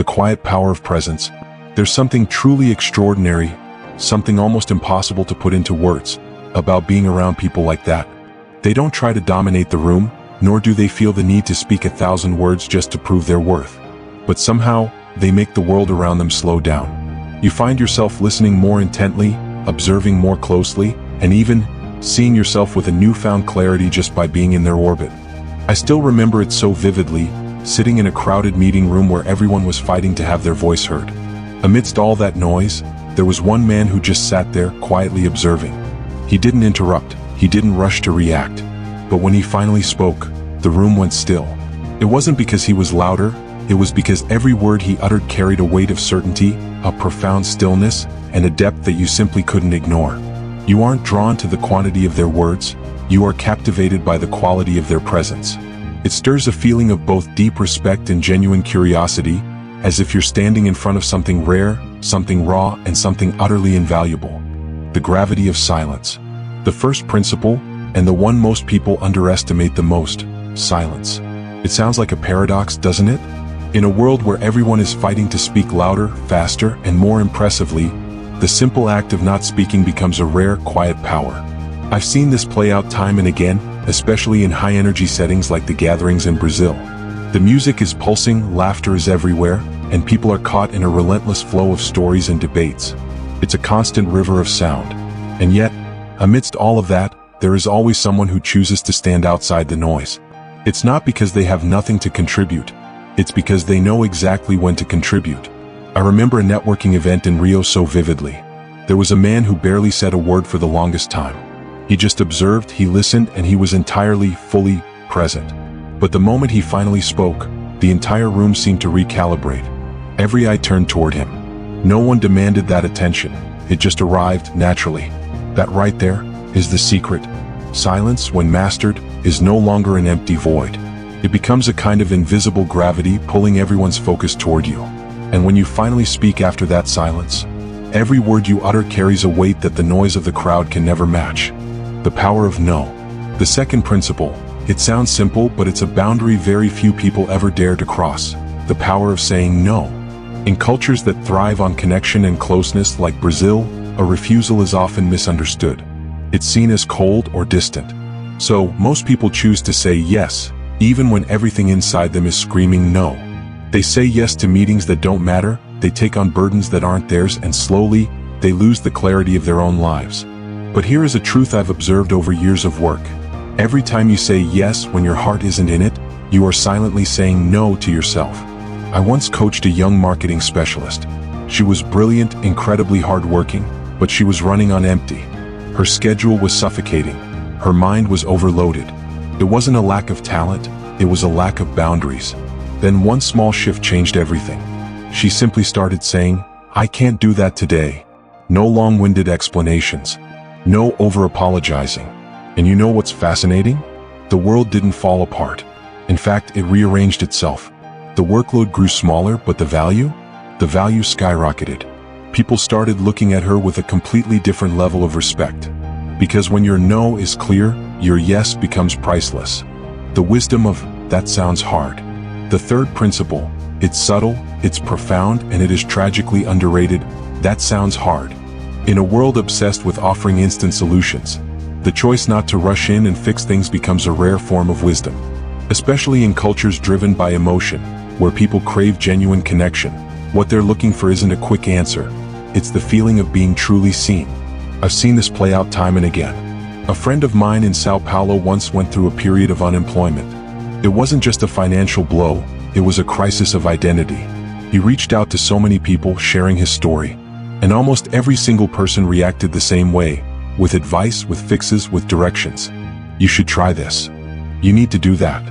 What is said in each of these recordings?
the quiet power of presence. There's something truly extraordinary, something almost impossible to put into words, about being around people like that. They don't try to dominate the room, nor do they feel the need to speak 1,000 words just to prove their worth. But somehow, they make the world around them slow down. You find yourself listening more intently, observing more closely, and even seeing yourself with a newfound clarity just by being in their orbit. I still remember it so vividly, sitting in a crowded meeting room where everyone was fighting to have their voice heard. Amidst all that noise, there was one man who just sat there, quietly observing. He didn't interrupt, he didn't rush to react. But when he finally spoke, the room went still. It wasn't because he was louder, it was because every word he uttered carried a weight of certainty, a profound stillness, and a depth that you simply couldn't ignore. You aren't drawn to the quantity of their words, you are captivated by the quality of their presence. It stirs a feeling of both deep respect and genuine curiosity, as if you're standing in front of something rare, something raw, and something utterly invaluable. The gravity of silence. The first principle, and the one most people underestimate the most, silence. It sounds like a paradox, doesn't it? In a world where everyone is fighting to speak louder, faster, and more impressively, the simple act of not speaking becomes a rare, quiet power. I've seen this play out time and again, especially in high-energy settings like the gatherings in Brazil. The music is pulsing, laughter is everywhere, and people are caught in a relentless flow of stories and debates. It's a constant river of sound. And yet, amidst all of that, there is always someone who chooses to stand outside the noise. It's not because they have nothing to contribute. It's because they know exactly when to contribute. I remember a networking event in Rio so vividly. There was a man who barely said a word for the longest time. He just observed, he listened, and he was entirely, fully present. But the moment he finally spoke, the entire room seemed to recalibrate. Every eye turned toward him. No one demanded that attention. It just arrived naturally. That right there is the secret. Silence, when mastered, is no longer an empty void. It becomes a kind of invisible gravity pulling everyone's focus toward you. And when you finally speak after that silence, every word you utter carries a weight that the noise of the crowd can never match. The power of no. The second principle. It sounds simple, but it's a boundary very few people ever dare to cross. The power of saying no. In cultures that thrive on connection and closeness like Brazil, a refusal is often misunderstood. It's seen as cold or distant. So, most people choose to say yes, even when everything inside them is screaming no. They say yes to meetings that don't matter, they take on burdens that aren't theirs, and slowly, they lose the clarity of their own lives. But here is a truth I've observed over years of work. Every time you say yes when your heart isn't in it, you are silently saying no to yourself. I once coached a young marketing specialist. She was brilliant, incredibly hardworking, but she was running on empty. Her schedule was suffocating. Her mind was overloaded. It wasn't a lack of talent, it was a lack of boundaries. Then one small shift changed everything. She simply started saying, "I can't do that today." No long-winded explanations. No over-apologizing. And you know what's fascinating? The world didn't fall apart. In fact, it rearranged itself. The workload grew smaller, but the value? The value skyrocketed. People started looking at her with a completely different level of respect. Because when your no is clear, your yes becomes priceless. The wisdom of, that sounds hard. The third principle, it's subtle, it's profound, and it is tragically underrated. That sounds hard. In a world obsessed with offering instant solutions, the choice not to rush in and fix things becomes a rare form of wisdom. Especially in cultures driven by emotion, where people crave genuine connection. What they're looking for isn't a quick answer. It's the feeling of being truly seen. I've seen this play out time and again. A friend of mine in Sao Paulo once went through a period of unemployment. It wasn't just a financial blow, it was a crisis of identity. He reached out to so many people, sharing his story. And almost every single person reacted the same way, with advice, with fixes, with directions. You should try this. You need to do that.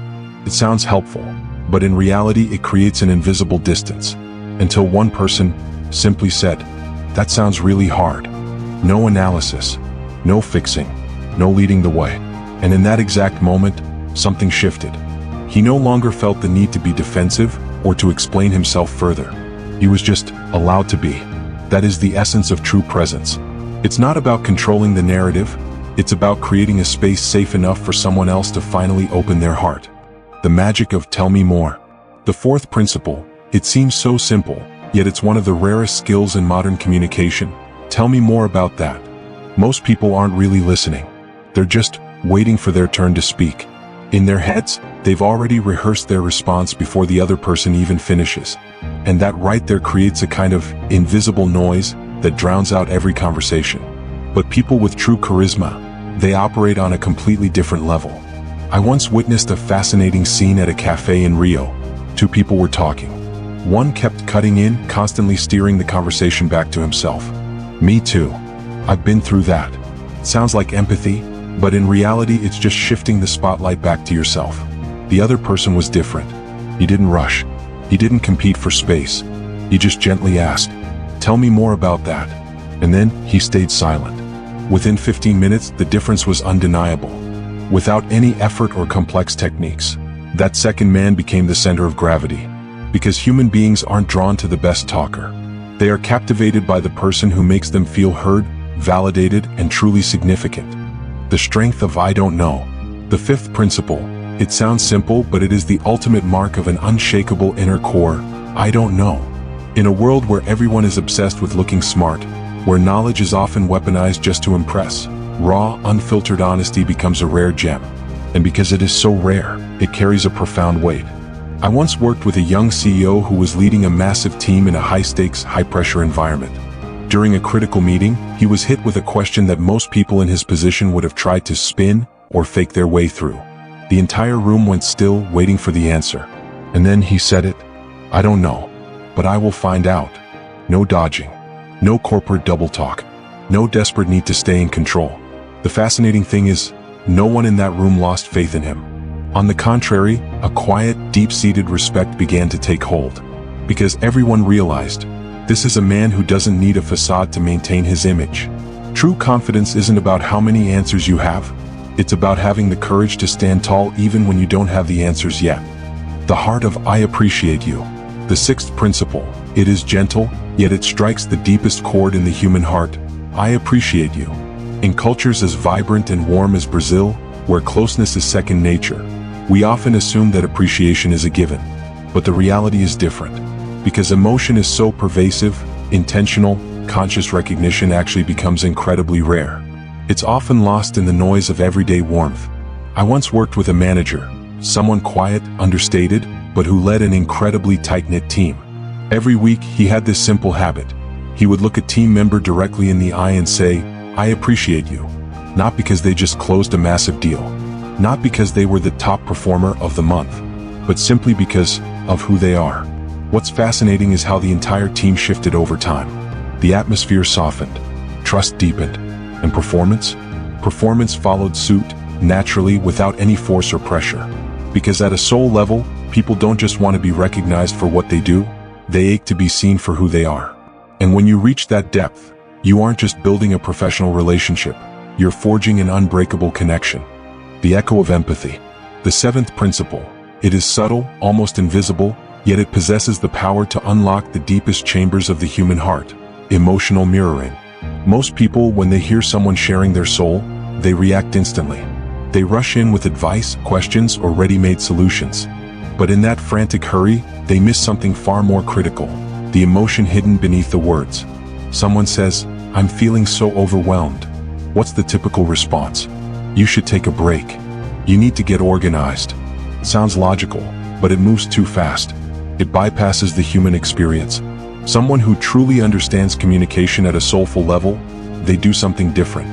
It sounds helpful, but in reality it creates an invisible distance. Until one person simply said, "That sounds really hard." No analysis, no fixing, no leading the way. And in that exact moment, something shifted. He no longer felt the need to be defensive or to explain himself further. He was just allowed to be. That is the essence of true presence. It's not about controlling the narrative, it's about creating a space safe enough for someone else to finally open their heart. The magic of tell me more. The fourth principle, It seems so simple, yet it's one of the rarest skills in modern communication. Tell me more about that. Most people aren't really listening. They're just waiting for their turn to speak. In their heads, they've already rehearsed their response before the other person even finishes. And that right there creates a kind of invisible noise that drowns out every conversation. But people with true charisma, they operate on a completely different level. I once witnessed a fascinating scene at a cafe in Rio. Two people were talking. One kept cutting in, constantly steering the conversation back to himself. Me too. I've been through that. It sounds like empathy, but in reality it's just shifting the spotlight back to yourself. The other person was different. He didn't rush. He didn't compete for space. He just gently asked, "Tell me more about that." And then he stayed silent. Within 15 minutes, the difference was undeniable. Without any effort or complex techniques, that second man became the center of gravity. Because human beings aren't drawn to the best talker. They are captivated by the person who makes them feel heard, validated, and truly significant. The strength of I don't know. The fifth principle. It sounds simple, but it is the ultimate mark of an unshakable inner core. I don't know. In a world where everyone is obsessed with looking smart, where knowledge is often weaponized just to impress, raw, unfiltered honesty becomes a rare gem. And because it is so rare, it carries a profound weight. I once worked with a young CEO who was leading a massive team in a high-stakes, high-pressure environment. During a critical meeting, he was hit with a question that most people in his position would have tried to spin or fake their way through. The entire room went still, waiting for the answer. And then he said it. "I don't know, but I will find out." No dodging. No corporate double talk. No desperate need to stay in control. The fascinating thing is, no one in that room lost faith in him. On the contrary, a quiet, deep-seated respect began to take hold. Because everyone realized, this is a man who doesn't need a facade to maintain his image. True confidence isn't about how many answers you have. It's about having the courage to stand tall even when you don't have the answers yet. The heart of I appreciate you. The sixth principle. It is gentle, yet it strikes the deepest chord in the human heart. I appreciate you. In cultures as vibrant and warm as Brazil, where closeness is second nature, we often assume that appreciation is a given. But the reality is different. Because emotion is so pervasive, intentional, conscious recognition actually becomes incredibly rare. It's often lost in the noise of everyday warmth. I once worked with a manager, someone quiet, understated, but who led an incredibly tight-knit team. Every week, he had this simple habit. He would look a team member directly in the eye and say, "I appreciate you." Not because they just closed a massive deal. Not because they were the top performer of the month. But simply because of who they are. What's fascinating is how the entire team shifted over time. The atmosphere softened. Trust deepened. And performance? Performance followed suit, naturally, without any force or pressure. Because at a soul level, people don't just want to be recognized for what they do, they ache to be seen for who they are. And when you reach that depth, you aren't just building a professional relationship, you're forging an unbreakable connection. The echo of empathy. The seventh principle. It is subtle, almost invisible, yet it possesses the power to unlock the deepest chambers of the human heart. Emotional mirroring. Most people, when they hear someone sharing their soul, they react instantly. They rush in with advice, questions, or ready-made solutions. But in that frantic hurry, they miss something far more critical, the emotion hidden beneath the words. Someone says, "I'm feeling so overwhelmed." What's the typical response? "You should take a break. You need to get organized." Sounds logical, but it moves too fast. It bypasses the human experience. Someone who truly understands communication at a soulful level, they do something different.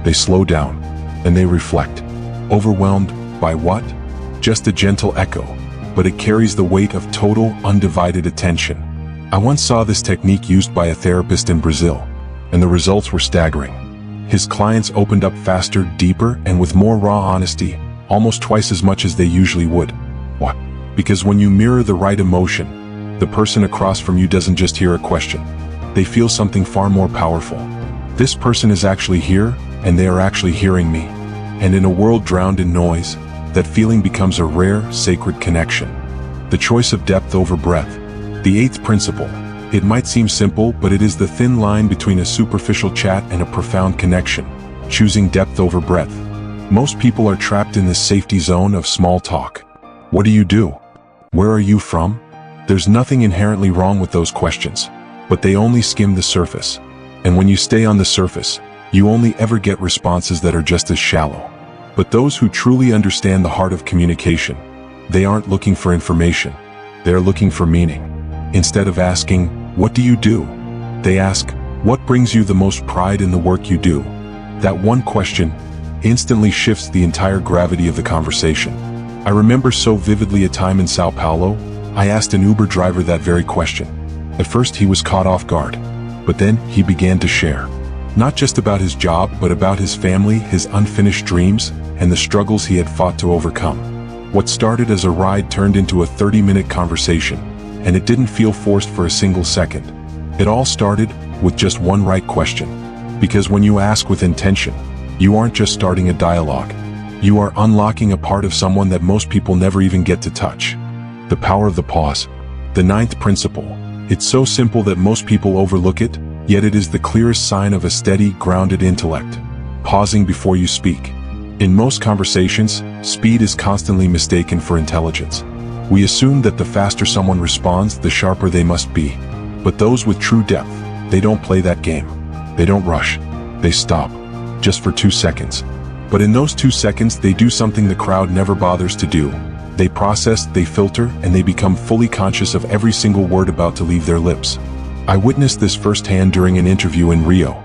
They slow down, and they reflect. Overwhelmed by what? Just a gentle echo, but it carries the weight of total, undivided attention. I once saw this technique used by a therapist in Brazil, and the results were staggering. His clients opened up faster, deeper, and with more raw honesty, almost twice as much as they usually would. Why? Because when you mirror the right emotion, the person across from you doesn't just hear a question. They feel something far more powerful. This person is actually here, and they are actually hearing me. And in a world drowned in noise, that feeling becomes a rare, sacred connection. The choice of depth over breadth. The eighth principle. It might seem simple, but it is the thin line between a superficial chat and a profound connection. Choosing depth over breadth. Most people are trapped in this safety zone of small talk. What do you do? Where are you from? There's nothing inherently wrong with those questions, but they only skim the surface. And when you stay on the surface, you only ever get responses that are just as shallow. But those who truly understand the heart of communication, they aren't looking for information, they're looking for meaning. Instead of asking, "What do you do?" they ask, "What brings you the most pride in the work you do?" That one question instantly shifts the entire gravity of the conversation. I remember so vividly a time in Sao Paulo, I asked an Uber driver that very question. At first he was caught off guard, but then he began to share. Not just about his job, but about his family, his unfinished dreams, and the struggles he had fought to overcome. What started as a ride turned into a 30-minute conversation, and it didn't feel forced for a single second. It all started with just one right question. Because when you ask with intention, you aren't just starting a dialogue. You are unlocking a part of someone that most people never even get to touch. The power of the pause. The ninth principle. It's so simple that most people overlook it, yet it is the clearest sign of a steady, grounded intellect. Pausing before you speak. In most conversations, speed is constantly mistaken for intelligence. We assume that the faster someone responds, the sharper they must be. But those with true depth, they don't play that game. They don't rush. They stop. Just for 2 seconds. But in those 2 seconds, they do something the crowd never bothers to do. They process, they filter, and they become fully conscious of every single word about to leave their lips. I witnessed this firsthand during an interview in Rio.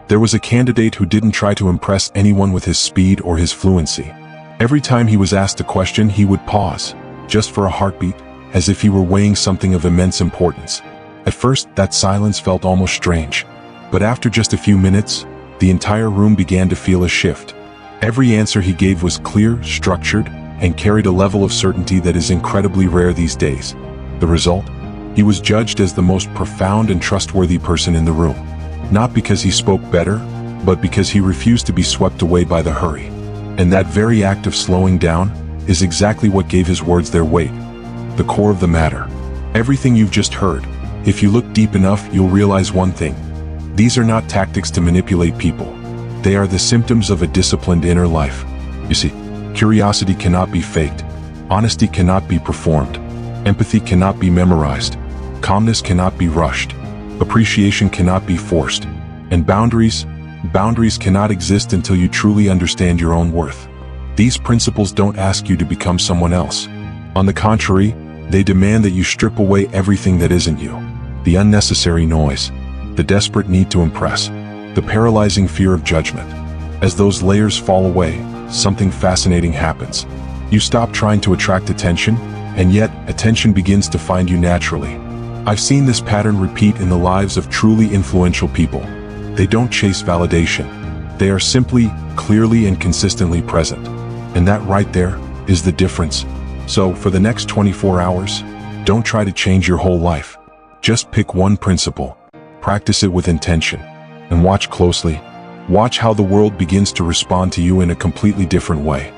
There was a candidate who didn't try to impress anyone with his speed or his fluency. Every time he was asked a question, he would pause, just for a heartbeat, as if he were weighing something of immense importance. At first, that silence felt almost strange. But after just a few minutes, the entire room began to feel a shift. Every answer he gave was clear, structured, and carried a level of certainty that is incredibly rare these days. The result? He was judged as the most profound and trustworthy person in the room. Not because he spoke better, but because he refused to be swept away by the hurry. And that very act of slowing down is exactly what gave his words their weight. The core of the matter. Everything you've just heard, if you look deep enough, you'll realize one thing. These are not tactics to manipulate people. They are the symptoms of a disciplined inner life. You see, curiosity cannot be faked. Honesty cannot be performed. Empathy cannot be memorized. Calmness cannot be rushed. Appreciation cannot be forced. And boundaries cannot exist until you truly understand your own worth. These principles don't ask you to become someone else. On the contrary, they demand that you strip away everything that isn't you. The unnecessary noise, the desperate need to impress, the paralyzing fear of judgment. As those layers fall away, something fascinating happens. You stop trying to attract attention, and yet attention begins to find you naturally. I've seen this pattern repeat in the lives of truly influential people. They don't chase validation. They are simply, clearly and consistently present. And that right there is the difference. So for the next 24 hours, don't try to change your whole life. Just pick one principle, practice it with intention, and watch closely. Watch how the world begins to respond to you in a completely different way.